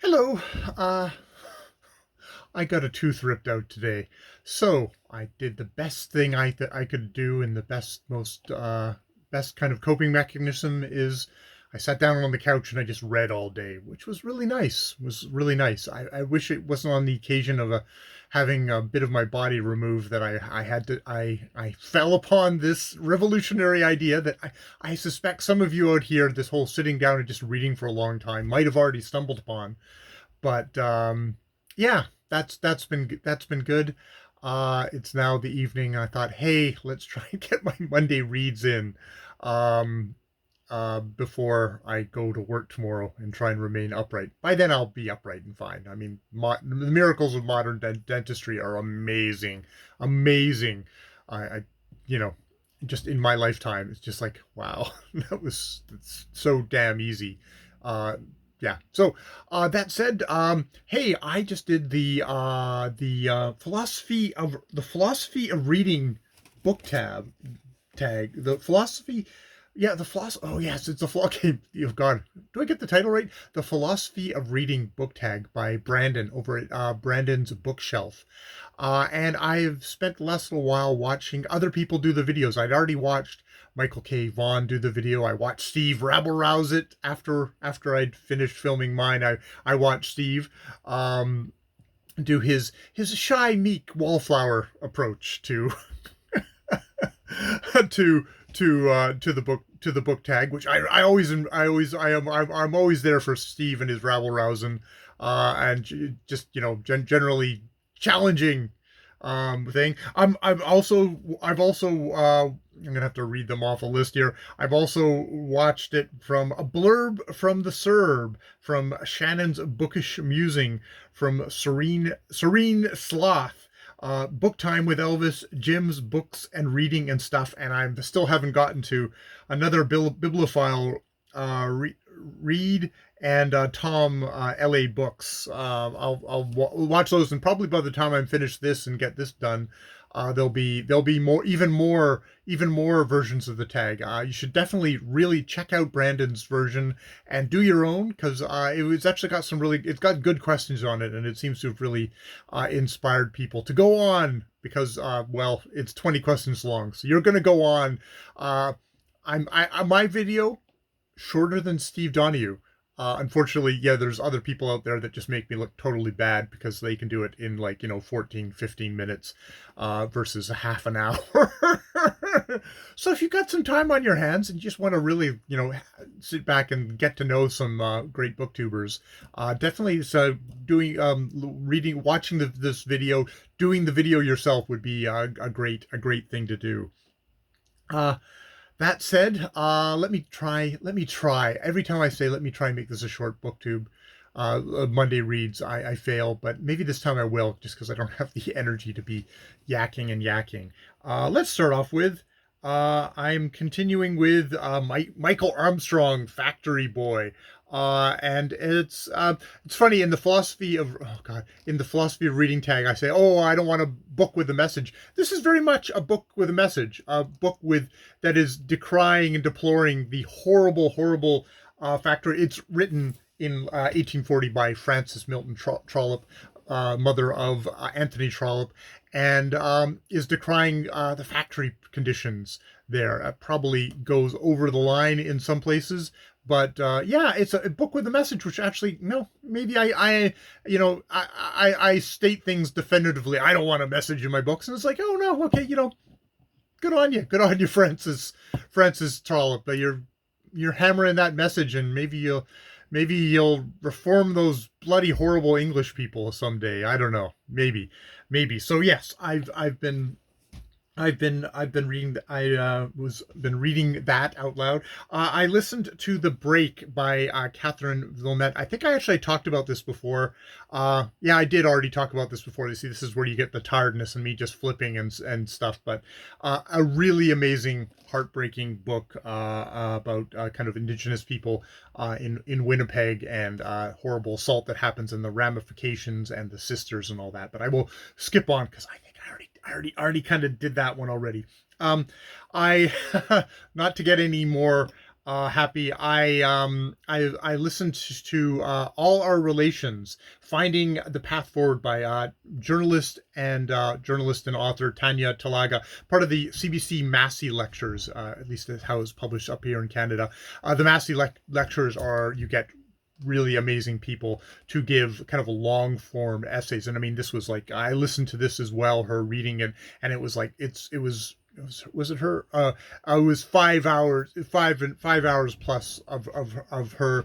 Hello. Uh, I got a tooth ripped out today, so I did the best thing I could do, and the best kind of coping mechanism is I sat down on the couch and I just read all day, which was really nice. Was really nice. I wish it wasn't on the occasion of having a bit of my body removed that I fell upon this revolutionary idea that I suspect some of you out here, this whole sitting down and just reading for a long time, might have already stumbled upon. But yeah, that's been good. It's now the evening. I thought, hey, let's try and get my Monday reads in um, before I go to work tomorrow and try and remain upright. By then, I'll be upright and fine. I mean, the miracles of modern dentistry are amazing, amazing. I you know, just in my lifetime, it's just like, wow, it's so damn easy. Uh, yeah. So that said, hey, I just did the philosophy of reading book tag. The philosophy, yeah, the philosophy. Oh yes, it's a okay. Oh God, do I get the title right? The philosophy of reading book tag by Brandon over at Brandon's Bookshelf. And I've spent the last little while watching other people do the videos. I'd already watched Michael K. Vaughan do the video. I watched Steve rabble rouse it after I'd finished filming mine. I watched Steve do his shy, meek wallflower approach to to the book tag, which I'm always there for Steve and his rabble rousing, and just generally challenging thing. I've also I'm gonna have to read them off a list here. I've also watched it from a blurb from the Serb, from Shannon's Bookish Musing, from Serene Sloth, Book Time with Elvis, Jim's Books and Reading and Stuff, and I still haven't gotten to another Bibliophile read, and Tom LA Books. I'll watch those, and probably by the time I'm finished this and get this done, there'll be even more versions of the tag. You should definitely really check out Brandon's version and do your own, because it's actually got it's got good questions on it, and it seems to have really inspired people to go on, because well, it's 20 questions long, so you're going to go on. My video shorter than Steve Donoghue. Unfortunately, yeah, there's other people out there that just make me look totally bad because they can do it in 14, 15 minutes versus a half an hour. So if you've got some time on your hands and you just want to really, sit back and get to know some great booktubers, definitely watching this video, doing the video yourself would be a great thing to do. Uh, that said, let me try. Every time I say let me try and make this a short booktube, Monday reads, I fail, but maybe this time I will, just because I don't have the energy to be yakking and yakking. Let's start off with, I'm continuing with Michael Armstrong, Factory Boy. And it's funny, in the philosophy of reading tag, I say, oh, I don't want a book with a message. This is very much a book with a message, a book that is decrying and deploring the horrible factory. It's written in 1840 by Frances Milton Trollope, mother of Anthony Trollope, and is decrying the factory conditions there. It probably goes over the line in some places, but yeah, it's a book with a message, which actually, no, maybe I state things definitively. I don't want a message in my books, and it's like, oh no, okay, good on you, Francis Trollope. But you're hammering that message, and maybe you'll reform those bloody horrible English people someday. I don't know, maybe. So yes, I've been reading. Been reading that out loud. I listened to The Break by Katherena. I think I actually talked about this before. Yeah, I did already talk about this before. You see, this is where you get the tiredness and me just flipping and stuff. But a really amazing, heartbreaking book about kind of Indigenous people in Winnipeg, and horrible assault that happens, and the ramifications and the sisters and all that. But I will skip on, because I think I already kind of did that one already. I not to get any more Happy. I listened to All Our Relations, Finding the Path Forward by journalist and author Tanya Talaga, part of the CBC Massey Lectures. At least that's how it's published up here in Canada. The Massey Lectures are, you get really amazing people to give kind of a long form essays, and I mean, this was like, I listened to this as well, her reading it, and it was like, was it her? It was 5 hours, 5 hours plus of her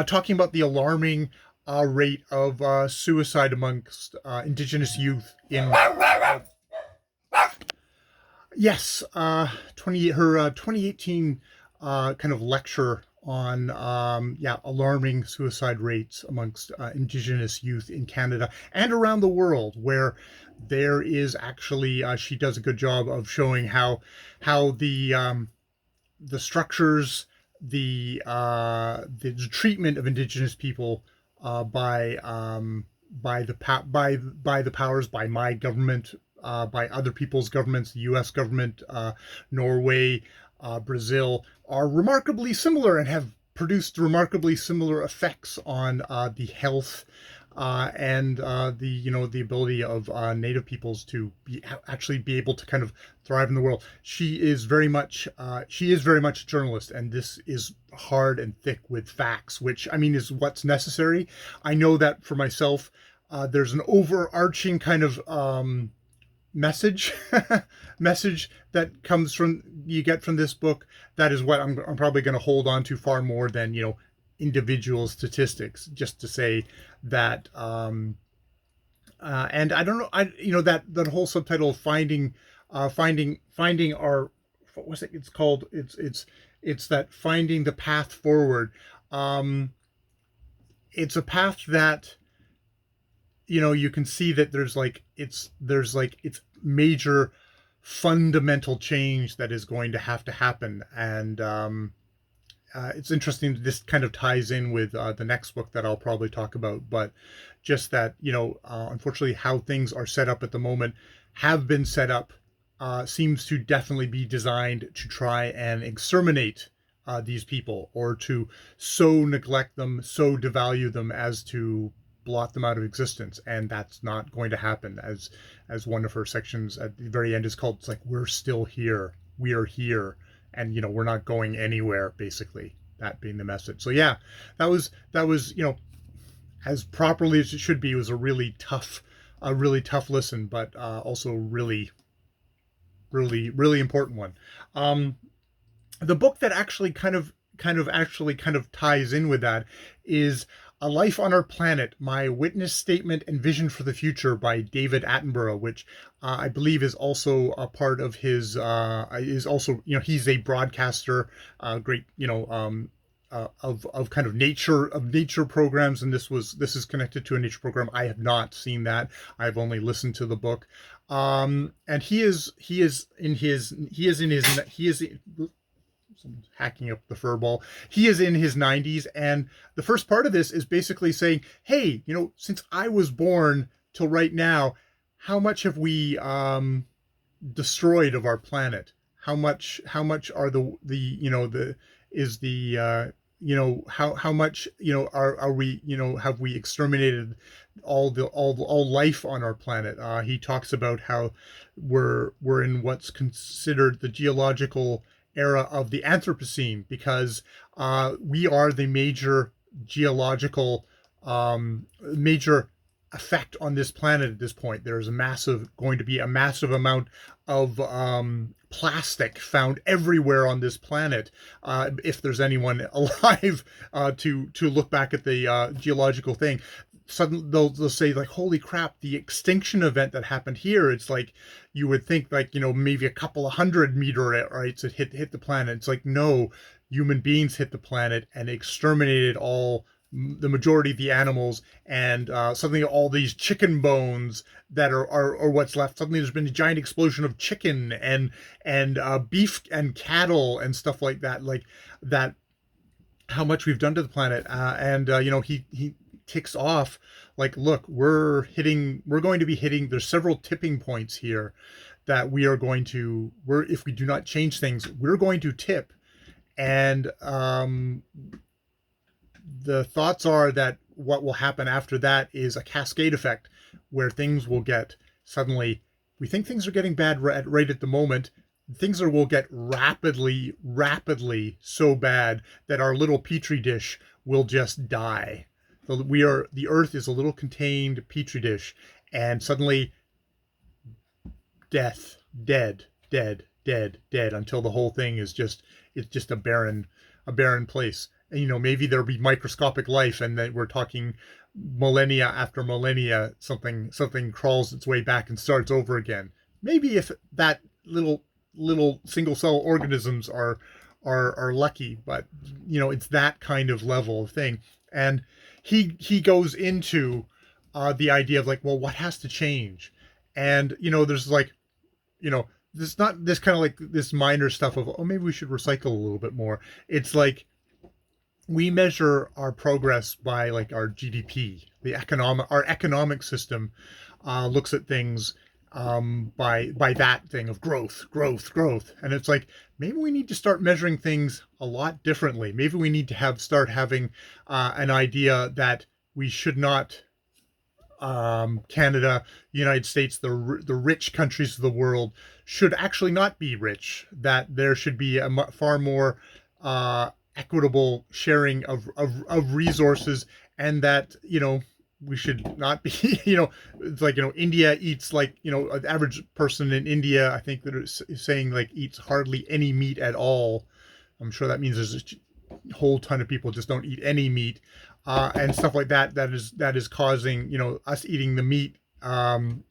talking about the alarming rate of suicide amongst Indigenous youth in. Yes, 2018 kind of lecture on alarming suicide rates amongst Indigenous youth in Canada and around the world, where there is actually, she does a good job of showing how the structures, the treatment of Indigenous people by the powers, by my government, by other people's governments, the U.S. government, Norway, Brazil, are remarkably similar and have produced remarkably similar effects on the health and the ability of Native peoples to actually be able to kind of thrive in the world. She is very much a journalist, and this is hard and thick with facts, which, I mean, is what's necessary. I know that for myself, there's an overarching kind of message message that comes from, you get from this book. That is what I'm probably going to hold on to far more than individual statistics, just to say that and I don't know, that whole subtitle, finding our, what was it, it's called, it's that finding the path forward. It's a path that you can see that it's major fundamental change that is going to have to happen. And it's interesting, this kind of ties in with the next book that I'll probably talk about, but just that, unfortunately, how things are set up at the moment, have been set up, seems to definitely be designed to try and exterminate these people, or to so neglect them, so devalue them as to blot them out of existence. And that's not going to happen, as one of her sections at the very end is called. It's like, we're still here, we are here, and we're not going anywhere, basically, that being the message. So yeah, that was as properly as it should be. It was a really tough listen, but also really important one. The book that actually kind of ties in with that is A Life on Our Planet, My Witness Statement and Vision for the Future by David Attenborough, which I believe is also a part of his, he's a broadcaster, great, of kind of nature programs. And this is connected to a nature program. I have not seen that. I've only listened to the book. And he is someone's hacking up the fur ball. He is in his 90s, and the first part of this is basically saying, hey, since I was born till right now, how much have we destroyed of our planet? How much are how much are we, have we exterminated all life on our planet? He talks about how we're in what's considered the geological era of the Anthropocene, because we are the major geological major effect on this planet at this point. There's going to be a massive amount of plastic found everywhere on this planet. If there's anyone alive to look back at the geological thing, suddenly they'll say, like, holy crap, the extinction event that happened here, it's like, you would think, like, maybe a couple of hundred meteorites that hit the planet. It's like, no, human beings hit the planet and exterminated the majority of the animals, and suddenly all these chicken bones that are what's left. Suddenly there's been a giant explosion of chicken and beef and cattle and stuff like that, how much we've done to the planet. He ticks off, like, look, we're going to be hitting, there's several tipping points here that if we do not change things, we're going to tip. And the thoughts are that what will happen after that is a cascade effect where things will get suddenly, we think things are getting bad right at the moment. Things will get rapidly so bad that our little petri dish will just die. The Earth is a little contained petri dish, and suddenly death, dead, until the whole thing is just, it's just a barren place. And, maybe there'll be microscopic life, and then we're talking millennia after millennia, something crawls its way back and starts over again. Maybe if that little single cell organisms are lucky, but it's that kind of level of thing. And he goes into the idea of like, well, what has to change? And there's like, this not this kind of like this minor stuff of, oh, maybe we should recycle a little bit more. It's like we measure our progress by like our GDP. Our economic system looks at things by that thing of growth, and it's like maybe we need to start measuring things a lot differently. Maybe we need to start having an idea that we should not, Canada, United States, the rich countries of the world should actually not be rich. That there should be a far more equitable sharing of resources, and that we should not be it's like India eats like an average person in India, I think that is saying like eats hardly any meat at all. I'm sure that means there's a whole ton of people just don't eat any meat, and stuff like that. That is causing us eating the meat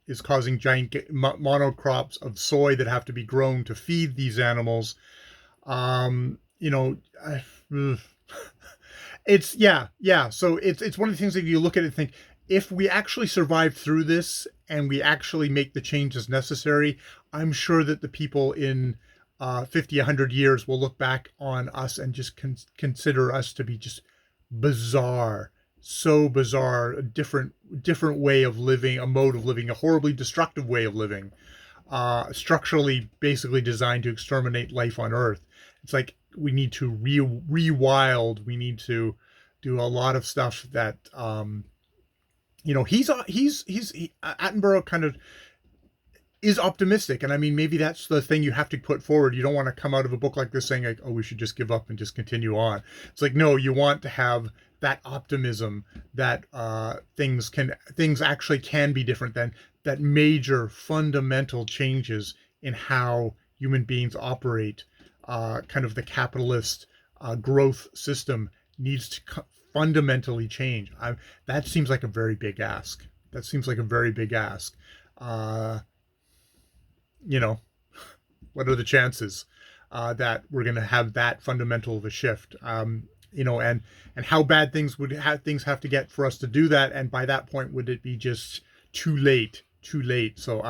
is causing giant monocrops of soy that have to be grown to feed these animals. It's yeah. So it's one of the things that you look at it and think, if we actually survive through this and we actually make the changes necessary, I'm sure that the people in 50, 100 years will look back on us and just consider us to be just bizarre, so bizarre, a different way of living, a mode of living, a horribly destructive way of living, structurally basically designed to exterminate life on Earth. It's like we need to rewild. We need to do a lot of stuff that Attenborough kind of is optimistic, and I mean maybe that's the thing you have to put forward. You don't want to come out of a book like this saying like, oh, we should just give up and just continue on. It's like, no, you want to have that optimism that things actually can be different, than that major fundamental changes in how human beings operate. Kind of the capitalist growth system needs to fundamentally change. That seems like a very big ask. What are the chances that we're going to have that fundamental of a shift? And how bad things have to get for us to do that? And by that point, would it be just too late? So,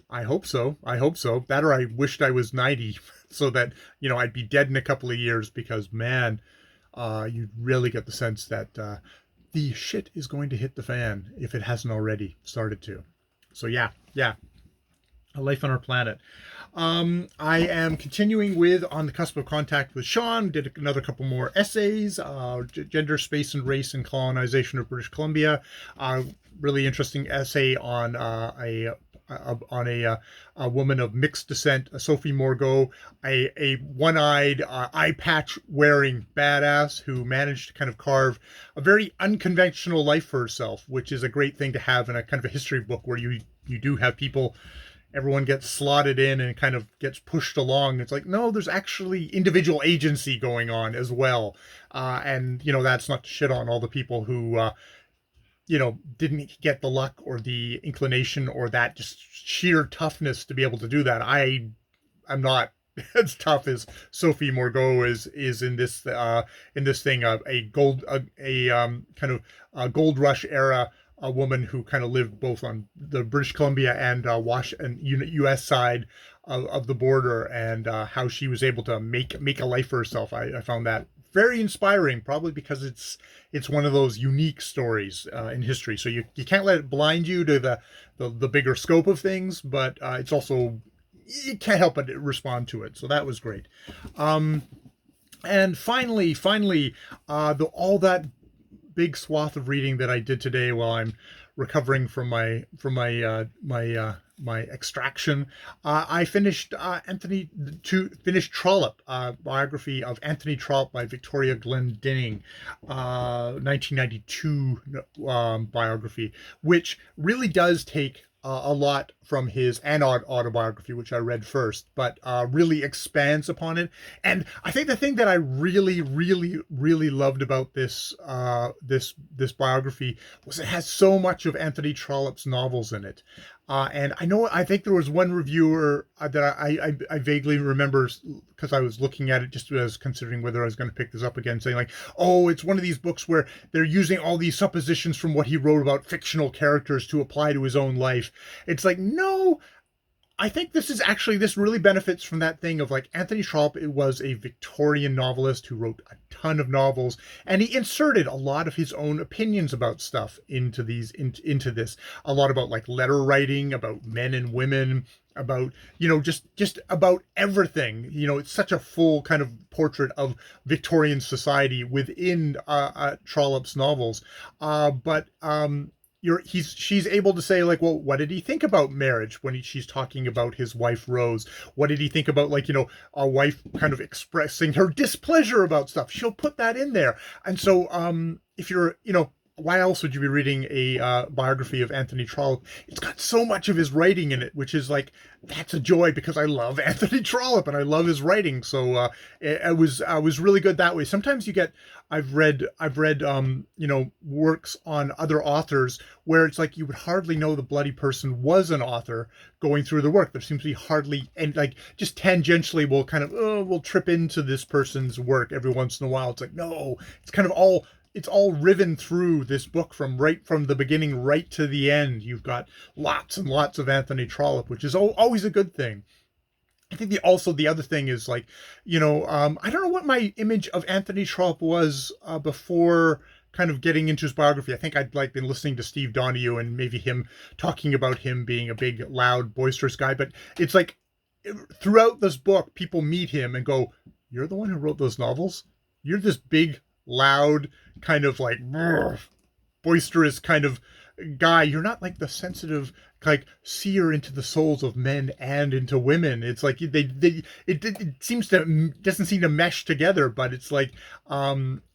I hope so. That, or I wished I was 90 so that, I'd be dead in a couple of years, because man, you really get the sense that the shit is going to hit the fan if it hasn't already started to. So yeah. A life on our planet. I am continuing with On the Cusp of Contact with Sean. Did another couple more essays, Gender, Space, and Race and Colonization of British Columbia. Really interesting essay on a woman of mixed descent, Sophie Morveau, a one-eyed, eye patch wearing badass who managed to kind of carve a very unconventional life for herself, which is a great thing to have in a kind of a history book where you do have people, everyone gets slotted in and kind of gets pushed along. It's like, no, there's actually individual agency going on as well. And that's not to shit on all the people who didn't get the luck or the inclination or that just sheer toughness to be able to do that. I'm not as tough as Sophie Morveau is in this thing, a kind of a gold rush era, a woman who kind of lived both on the British Columbia and U.S. side of the border, and how she was able to make a life for herself. I found that very inspiring, probably because it's one of those unique stories in history. So you can't let it blind you to the bigger scope of things, but it's also you can't help but respond to it. So that was great. And finally, all that big swath of reading that I did today while I'm recovering from my extraction. I finished finished Trollope, biography of Anthony Trollope by Victoria Glendinning, 1992 biography, which really does take a lot from his autobiography, which I read first, but really expands upon it. And I think the thing that I really loved about this biography was it has so much of Anthony Trollope's novels in it. And I think there was one reviewer that I vaguely remember because I was looking at it just as I was considering whether I was going to pick this up again, saying like, oh, it's one of these books where they're using all these suppositions from what he wrote about fictional characters to apply to his own life. It's like, no, I think this really benefits from that thing of like Anthony Trollope was a Victorian novelist who wrote a ton of novels, and he inserted a lot of his own opinions about stuff into this. A lot about like letter writing, about men and women, about just about everything. It's such a full kind of portrait of Victorian society within Trollope's novels. But she's able to say like, well, what did he think about marriage when she's talking about his wife Rose? What did he think about like, a wife kind of expressing her displeasure about stuff? She'll put that in there. And so if you're, why else would you be reading a biography of Anthony Trollope? It's got so much of his writing in it, which is like, that's a joy because I love Anthony Trollope and I love his writing. So it was really good that way. Sometimes I've read works on other authors where it's like you would hardly know the bloody person was an author going through the work. There seems to be hardly, and like just tangentially we'll trip into this person's work every once in a while. It's like, no, it's all riven through this book from the beginning right to the end. You've got lots and lots of Anthony Trollope, which is always a good thing. I think the other thing is like, I don't know what my image of Anthony Trollope was before kind of getting into his biography. I think I'd like been listening to Steve Donoghue and maybe him talking about him being a big, loud, boisterous guy. But it's like throughout this book, people meet him and go, "You're the one who wrote those novels? You're this big, loud, kind of like boisterous kind of guy. You're not like the sensitive like seer into the souls of men and into women." It's like it seems to doesn't seem to mesh together, but it's like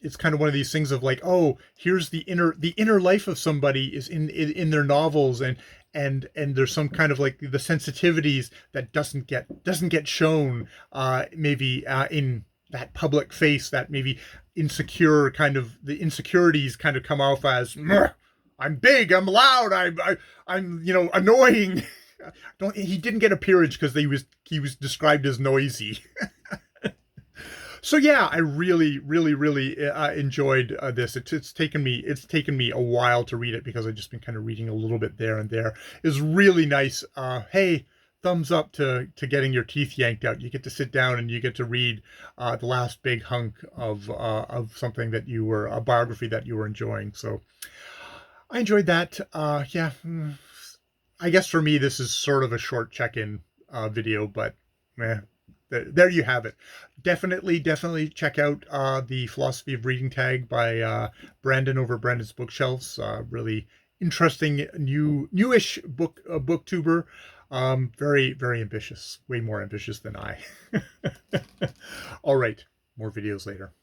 it's kind of one of these things of like, oh, here's the inner life of somebody is in their novels, and there's some kind of like the sensitivities that doesn't get shown maybe in that public face, that maybe insecure kind of the insecurities kind of come off as, I'm big, I'm loud, I'm annoying. He didn't get a peerage because he was described as noisy. So yeah, I really enjoyed this. It's taken me a while to read it because I've just been kind of reading a little bit there and there. It's really nice. Hey, thumbs up to getting your teeth yanked out. You get to sit down and you get to read the last big hunk of something that a biography that you were enjoying. So I enjoyed that. Yeah, I guess for me this is sort of a short check-in video, but there you have it. Definitely check out the Philosophy of Reading tag by Brandon over Brandon's Bookshelves. Really interesting newish booktuber. Very ambitious, way more ambitious than I. All right, more videos later.